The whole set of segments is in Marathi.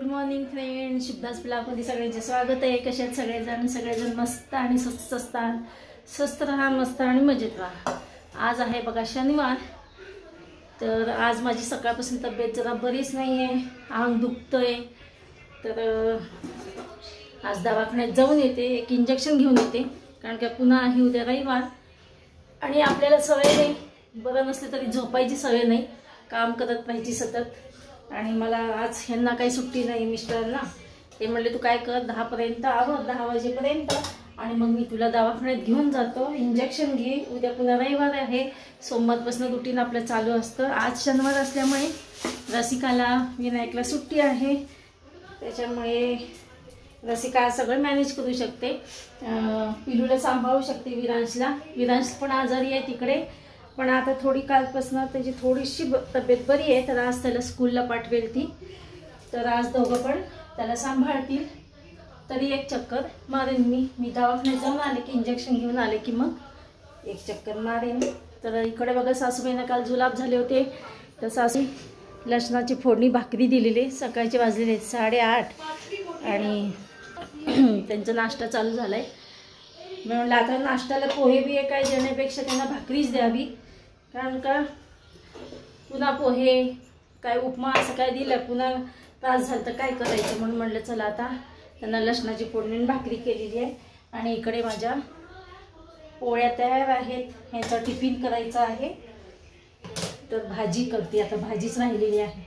मॉर्निंग फ्रेंड, शुभदास ब्लॉगमध्ये सगळ्यांचे स्वागत आहे। कसे आहेत सगळेजण मस्त आणि स्वस्त असतात। स्वस्त राहा, मस्त आणि मजेत राहा। आज आहे बघा शनिवार, तर आज माझी सकाळपासून तब्येत जरा बरीच नाही आहे, अंग दुखतंय। तर आज दवाखान्यात जाऊन येते, एक इंजेक्शन घेऊन येते, कारण का पुन्हा आहे उद्या रविवार आणि आपल्याला सवय नाही, बरं नसले तरी झोपायची सवय नाही, काम करत पाहिजे सतत। आणि मला आज ह्यांना काही सुट्टी नाही, मिस्टरांना ते म्हणले तू काय कर 10 पर्यंत आवर, 10 वाजेपर्यंत, आणि मग मी तुला दवाखान्यात घेऊन जातो, इंजेक्शन घे, उद्या पुन्हा रविवार आहे, सोमवारपासून रुटीन आपलं चालू असतं। आज शनिवार असल्यामुळे रसिकाला, विनायकला सुट्टी आहे, त्याच्यामुळे रसिका सगळं मॅनेज करू शकते, पिलूला सांभाळू शकते, विरांश पण आजारी आहे तिकडे, पण आता थोडी कालपासून त्याची थोडीशी तब्येत बरी आहे, तर आज त्याला स्कूलला पाठवेल ती, तर आज दोघं पण त्याला सांभाळतील। तरी एक चक्कर मारेन मी दवाखान्यात जाऊन आले की, इंजेक्शन घेऊन आले की मग एक चक्कर मारेन। तर इकडे बघा सासूबाईंना काल जुलाब झाले होते, तर सासू लसणाची फोडणी भाकरी दिलेली, सकाळचे वाजलेले 8:30 आणि त्यांचा नाश्ता चालू झाला आहे। मी म्हणलं आता नाश्त्याला पोहे बी काय देण्यापेक्षा त्यांना भाकरीच द्यावी, कारण का पुन्हा पोहे काय उपमा असं काय दिलं पुन्हा त्रास झाला तर काय करायचं, म्हणून म्हणलं चला आता त्यांना लसणाची फोडणी भाकरी केलेली आहे। आणि इकडे माझ्या पोळ्या तयार आहेत, ह्याचा टिफिन करायचा आहे, तर भाजी करते, आता भाजीच राहिलेली आहे।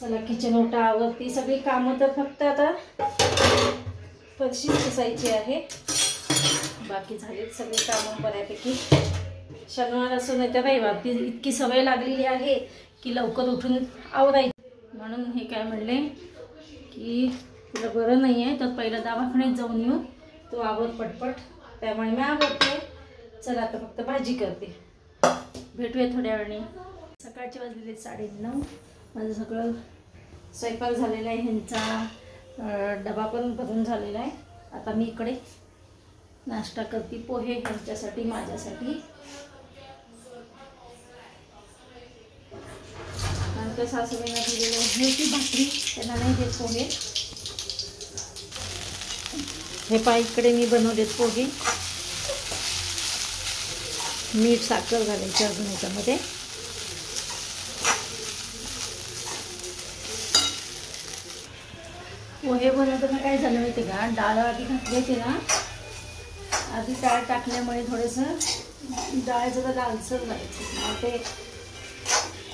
चला किचन ओटा आवरती, सगळी कामं तर फक्त आता फरशी पुसायची आहे, बाकी झालेत सगळे कामं बऱ्यापैकी। शनिवार असं नाही तर रविवार, ती इतकी सवय लागलेली आहे की लवकर उठून आवरायचं, म्हणून हे काय म्हणले की तुला बरं नाही आहे तर पहिलं दवाखान्यात जाऊन येऊ, तो आवर पटपट, त्यामुळे मी आवरते। चला आता फक्त भाजी करते, भेटूया थोड्या वेळाने। सकाळचे वाजलेले 9:30, माझं सगळं स्वयंपाक झालेला आहे, ह्यांचा डबा पण भरून झालेला आहे। आता मी इकडे नाश्ता करते, पोहे ह्यांच्यासाठी माझ्यासाठी, नंतर सासूबाईंना दिलेलं आहे की भाकरी, त्यांना नाही देत पोहे। हे पहा इकडे मी बनवलेत पोहे, मीठ साखर घालायचं अजून याच्यामध्ये। पोहे बनवताना काय झालं माहिती का, डाळ आधी घातली होती ना, आधी डाळ टाकल्यामुळे थोडंसं डाळ जरा लालसर व्हायची, मग ते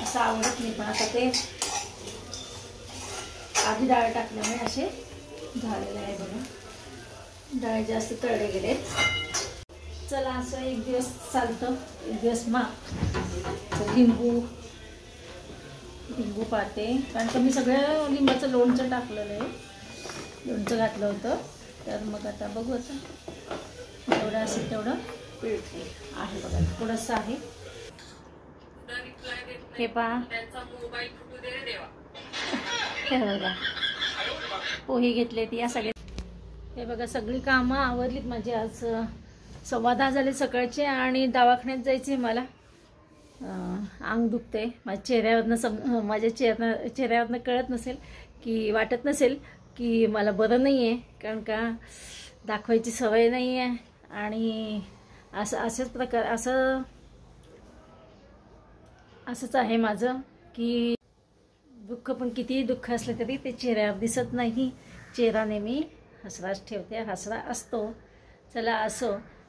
असं आवडत नाही, पण आता ते आधी डाळ टाकल्यामुळे असे झालेले आहे बघा, डाळ जास्त तळले गेलेत। चला असं एक दिवस चालतं, एक दिवस लिंबू पाते, कारण का मी सगळं लिंबाचं लोणचं टाकलेलं आहे, लोणचं घातलं होतं, तर मग आता बघू आता जेवढं असेल तेवढं पिळते आहे बघा, थोडंसं आहे। हे पहा हे बघा पोहे घेतले ती, या सगळे हे बघा सगळी कामं आवरलीत माझी। आज 10:15 झाले सकाळचे आणि दवाखान्यात जायचे मला, अंग दुखते माझ्या माझ्या चेहऱ्यावरनं कळत नसेल की, वाटत नसेल की मला बरं नाही आहे, कारण का दाखवायची सवय नाही आहे, आणि असंच आहे माझं की दुःख पण कितीही दुःख असलं तरी ते चेहऱ्यावर दिसत नाही, चेहरा नेहमी हसराच ठेवते, हसरा असतो। चला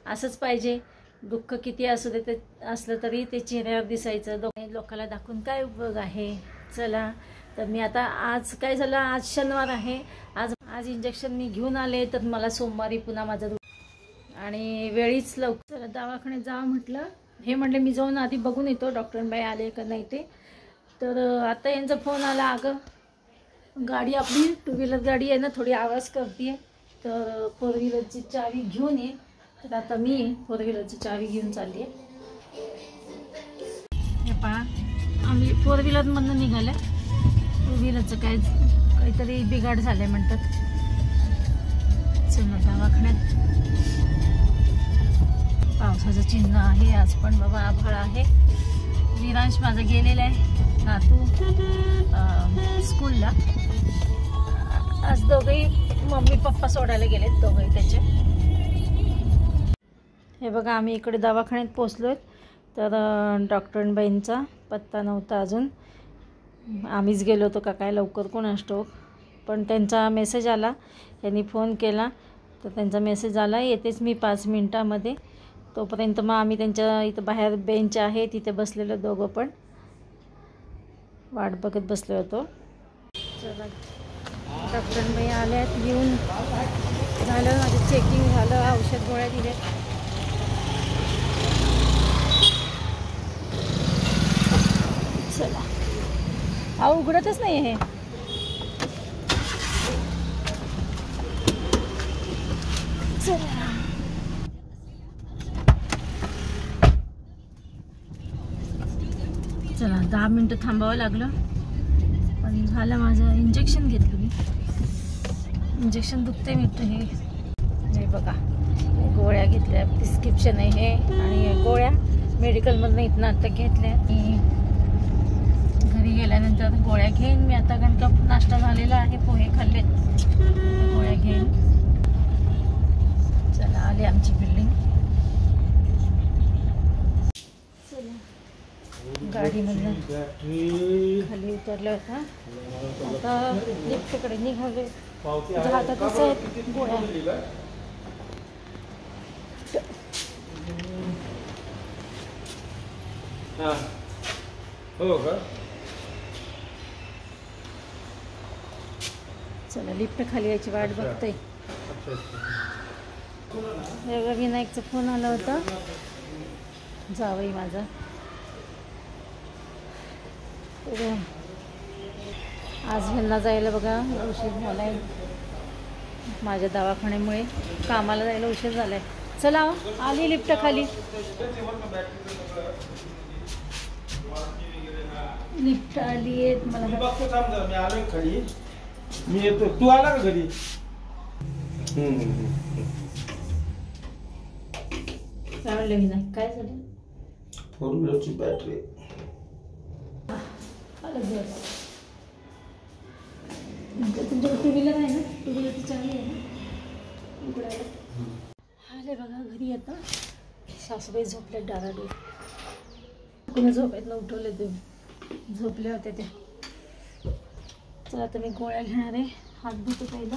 असंच पाहिजे, दुःख किती असलं तरी ते चेहऱ्यावर दिसायचं, लोकांना दाखवून काय उपयोग आहे। चला तर मी आता आज काय झालं, आज शनिवार आहे, आज इंजेक्शन मी घेऊन आले, तर मला सोमवारी पुन्हा माझं आणि वेळीच लवकर दवाखान्यात जावं म्हटलं। हे म्हणले मी जाऊन आधी बघून येतो डॉक्टरबाई आले का नाही ते, तर आता यांचा फोन आला, अगं गाडी आपली 2 व्हीलर गाडी आहे ना, थोडी आवाज करते, तर 4 व्हीलरची चावी घेऊन ये, तर आता मी 4 व्हीलरची चावी घेऊन चालली आहे। हे पहा आम्ही 4 व्हीलरमधून निघालं, 2 व्हीलरचं काहीतरी बिघाड झालंय म्हणतात। चला दवाखान्यात, पावसाचं चिन्ह आहे आज पण बाबा, आभाळ आहे, विरांश माझा गेलेला आहे, नातू स्कूलला. आज दोघंही मम्मी पप्पा सोडायला गेलेत, दोघंही त्याचे. हे बघा आम्ही इकडे दवाखान्यात पोचलो. तर डॉक्टरांबाईंचा पत्ता नव्हता अजून. आम्हीच गेलो होतो का काय लवकर कोणास ठाऊक. पण त्यांचा मेसेज आला, त्यांनी फोन केला तर त्यांचा मेसेज आला येतेच मी 5 मिनटामध्ये. तोपर्यंत मग आम्ही त्यांच्या इथं बाहेर बेंच आहे तिथे बसलेलो, दोघं पण वाट बघत बसलो होतो. चला डॉक्टरांबाई आल्यात, येऊन झालं माझं चेकिंग झालं, औषध गोळ्या दिल्या. चला अहो उघडतच नाही हे. चला 10 मिनटं थांबावं लागलं, पण झालं माझं. इंजेक्शन घेतलं मी, इंजेक्शन दुखते मिळतं. हे बघा गोळ्या घेतल्या, प्रिस्क्रिप्शन आहे हे. आणि गोळ्या मेडिकलमधून इथनं आता घेतल्या. घरी गेल्यानंतर गोळ्या घेईन मी आता, कारण का नाश्ता झालेला आहे, पोहे खाल्लेत, गोळ्या घेईन. चला आले आमची बिल्डिंग. गाडीमधून खाली उतरलं होता, आता लिफ्टकडे निघाले. हातातच आहेत गोळ्या. हो का? चला लिफ्ट खाली यायची वाट बघतोय. विनायकचा फोन आला होता, जावई माझा. आज ह्यांना जायला बघा उशीर झालाय, माझ्या दवाखान्यामुळे कामाला जायला उशीर झालाय. चला आली लिफ्ट खाली. लिफ्ट आली आहे मला. मी आलोय खाली, मी येतो. तू आला का घरी? काय म्हणलं विनायक, काय झालं? 4 व्हीलरची बॅटरी तुमच्याकडे 2 व्हीलर आहे ना? 2 व्हीलरची चांगली आहे ना उघडायला? आले बघा घरी. आता सासूबाई झोपल्या डाराडोर. कुणा झोपायला उठवले, तुम्ही झोपले होते ते. चला आता मी गोळ्या घेणार आहे. हात धुतो पहिला.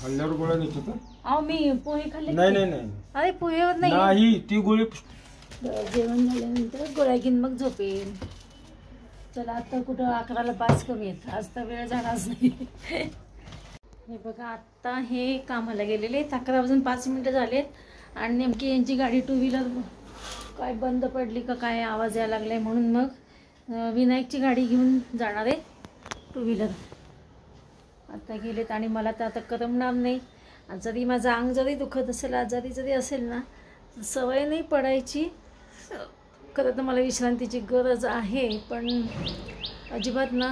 खाल्ल्यावर गोळ्या घेतो का? अहो मी पोहे खाल्ले. नाही. अरे पोहेवर नाही, ती गोळी जेवण झाल्यानंतर गोळ्या घेऊन मग झोपेन. चला आता कुठं 11ला 5 कमी आहेत, आज तर वेळ झालाच नाही. हे बघा आत्ता हे कामाला गेलेले आहेत. 11 वाजून 5 मिनटं झालेत. आणि नेमकी यांची गाडी 2 व्हीलर काय बंद पडली का काय, आवाज यायला लागलाय, म्हणून मग विनायकची गाडी घेऊन जाणार आहे 2 व्हीलर. आता गेलेत आणि मला तर आता करमणार नाही. जरी माझं अंग जरी दुखत असेल, आजारी जरी असेल ना, सवय नाही पडायची. खरं तर मला विश्रांतीची गरज आहे, पण अजिबात ना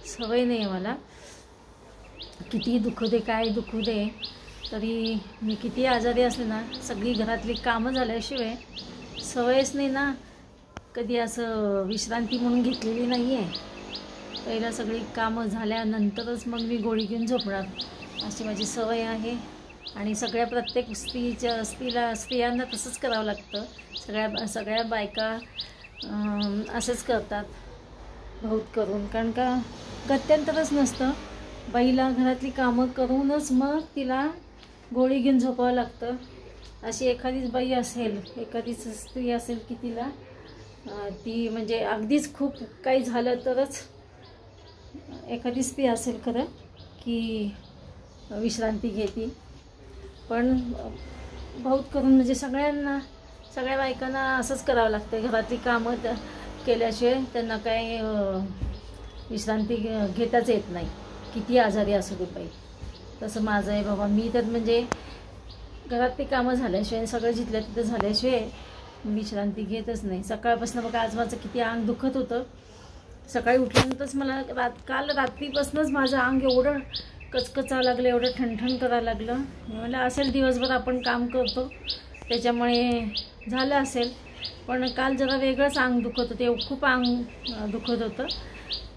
सवय नाही आहे मला. किती दुखू दे, काय दुखू दे, तरी मी किती आजारी असले ना, सगळी घरातली कामं झाल्याशिवाय सवयच नाही ना. कधी असं विश्रांती म्हणून घेतलेली नाही आहे. पहिला सगळी कामं झाल्यानंतरच मग मी गोळी घेऊन झोपणार, अशी माझी सवय आहे. आणि प्रत्येक स्त्रियांना तसंच करावं लागतं. सगळ्या बायका असंच करतात बहुत करून, कारण का गत्यंतरच नसतं. बाईला घरातली कामं करूनच मग तिला गोळी घेऊन झोपावं लागतं. अशी एखादीच बाई असेल, एखादीच स्त्री असेल की तिला ती म्हणजे अगदीच खूप काही झालं तरच एखादी स्त्री असेल खरं की विश्रांती घेते. पण बहुत करून म्हणजे सगळ्या बायकांना असंच करावं लागतं. घरातली कामं केल्याशिवाय त्यांना काय विश्रांती घेताच येत नाही, किती आजारी असू दे बाई. तसं माझं आहे बाबा. मी तर म्हणजे घरातली कामं झाल्याशिवाय, सगळं जिथल्या तिथं झाल्याशिवाय विश्रांती घेतच नाही. सकाळपासून बघा आज माझं किती अंग दुखत होतं. सकाळी उठल्यानंतरच मला काल रात्रीपासूनच माझं अंग एवढं कचकचावं लागलं, एवढं ठणठण करायला लागलं. मला असेल दिवसभर आपण काम करतो त्याच्यामुळे झालं असेल, पण काल जरा वेगळंच अंग दुखत होतं. खूप अंग दुखत होतं.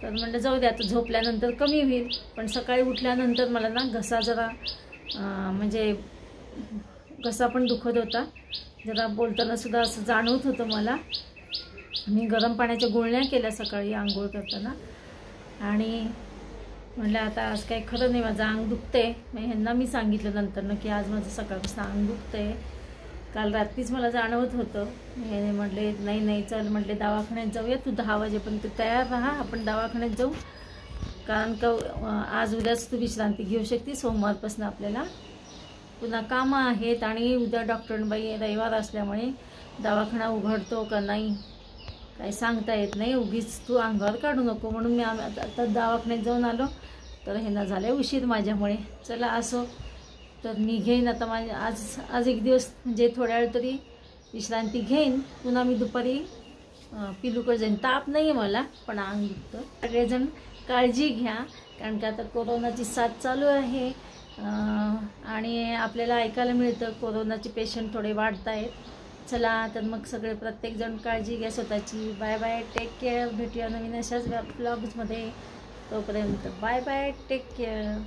तर म्हटलं जाऊ दे, आता झोपल्यानंतर कमी होईल. पण सकाळी उठल्यानंतर मला ना घसा जरा म्हणजे घसा पण दुखत होता, जरा बोलताना सुद्धा असं जाणवत होतं मला. मी गरम पाण्याच्या गुळण्या केल्या सकाळी आंघोळ करताना आणि म्हटलं आता आज काही खरं नाही, माझं अंग दुखते. मग ह्यांना मी सांगितलं नंतर की आज माझं सकाळपासून अंग दुखते. काल रात्रीच मला जाणवत होतं. हे म्हटले नाही चल, म्हटले दवाखान्यात जाऊया, तू 10 वाजेपर्यंत तयार राहा, आपण दवाखान्यात जाऊ. कारण का आज उद्याच तू विश्रांती घेऊ शकते, सोमवारपासून आपल्याला पुन्हा कामं आहेत आणि उद्या डॉक्टरबाई रविवार असल्यामुळे दवाखाना उघडतो का नाही काही सांगता येत नाही. उगीच तू अंगावर काढू नको म्हणून मी आता दवाखान्यात जाऊन आलो. तर हे ना झालं उशीर माझ्यामुळे. चला असो, तर मी घेईन आता आज एक दिवस म्हणजे थोड्या वेळ तरी विश्रांती घेईन. पुन्हा मी दुपारी पिलूकडे जाईन. ताप नाही आहे मला, पण अंग दुखतं. सगळेजण काळजी घ्या, कारण का आता कोरोनाची साथ चालू आहे आणि आपल्याला ऐकायला मिळतं कोरोनाचे पेशंट थोडे वाढत आहेत. चला तर मग सगळे प्रत्येकजण काळजी घ्या स्वतःची. Bye bye, take care. भेटूया नवीन अशाच ब्लॉग्समध्ये. तोपर्यंत बाय बाय, टेक केअर.